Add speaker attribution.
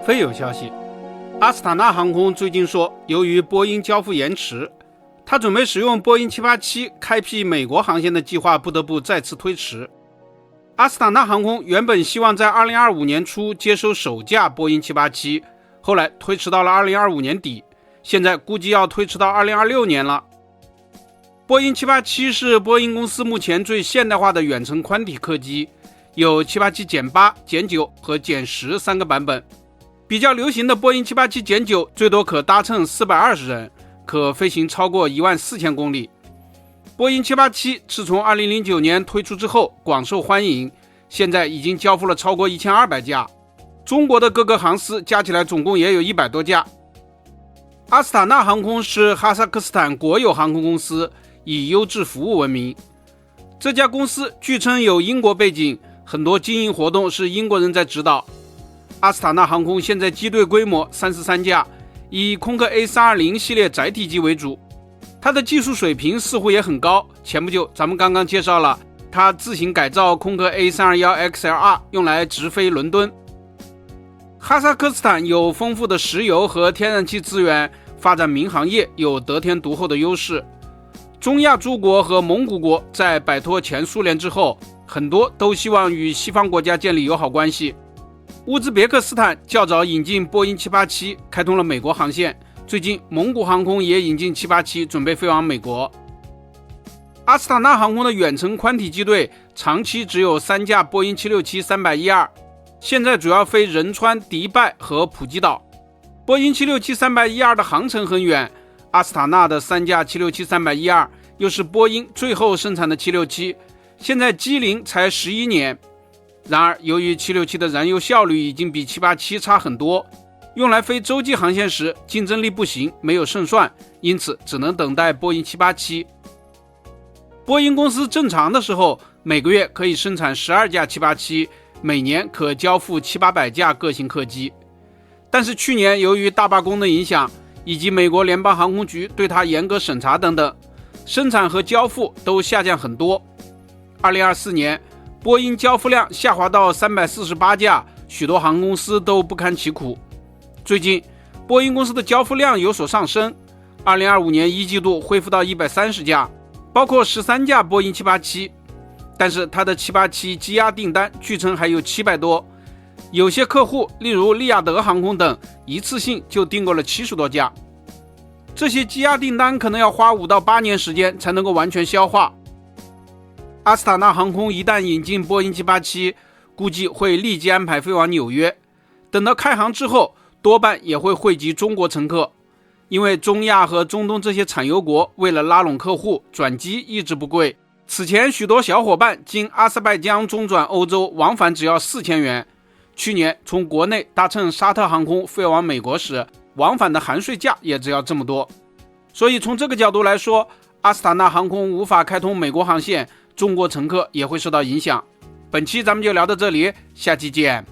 Speaker 1: 非有消息，阿斯塔纳航空最近说，由于波音交付延迟，他准备使用波音787开辟美国航线的计划不得不再次推迟。阿斯塔纳航空原本希望在2025年初接收首架波音787，后来推迟到了2025年底，现在估计要推迟到2026年了。波音787是波音公司目前最现代化的远程宽体客机，有787-8、9和-10三个版本。比较流行的波音787-9最多可搭乘420人，可飞行超过14000公里。波音787自从2009年推出之后广受欢迎，现在已经交付了超过1200架，中国的各个航司加起来总共也有100多架。阿斯塔纳航空是哈萨克斯坦国有航空公司，以优质服务闻名。这家公司据称有英国背景，很多经营活动是英国人在指导。阿斯塔纳航空现在机队规模33架，以空客 A320 系列载体机为主，它的技术水平似乎也很高。前不久咱们刚刚介绍了它自行改造空客 A321XLR 用来直飞伦敦。哈萨克斯坦有丰富的石油和天然气资源，发展民航业有得天独厚的优势。中亚诸国和蒙古国在摆脱前苏联之后，很多都希望与西方国家建立友好关系。乌兹别克斯坦较早引进波音787，开通了美国航线。最近蒙古航空也引进787，准备飞往美国。阿斯塔纳航空的远程宽体机队长期只有3架波音767-312，现在主要飞仁川、迪拜和普吉岛。波音767-312的航程很远，阿斯塔纳的3架767-312又是波音最后生产的767，现在机龄才11年。然而由于767的燃油效率已经比787差很多，用来飞洲际航线时竞争力不行，没有胜算，因此只能等待波音787。波音公司正常的时候每个月可以生产12架787，每年可交付700-800架各型客机。但是去年由于大罢工的影响，以及美国联邦航空局对它严格审查等等，生产和交付都下降很多。2024年波音交付量下滑到348架，许多航空公司都不堪其苦。最近波音公司的交付量有所上升，2025年一季度恢复到130架，包括13架波音787，但是它的787积压订单据称还有700多，有些客户例如利雅得航空等一次性就订购了70多架。这些积压订单可能要花5到8年时间才能够完全消化。阿斯塔纳航空一旦引进波音787，估计会立即安排飞往纽约，等到开航之后多半也会惠及中国乘客，因为中亚和中东这些产油国为了拉拢客户，转机一直不贵。此前许多小伙伴经阿塞拜疆中转欧洲往返只要4000元，去年从国内搭乘沙特航空飞往美国时，往返的含税价也只要这么多。所以从这个角度来说，阿斯塔纳航空无法开通美国航线，中国乘客也会受到影响。本期咱们就聊到这里，下期见。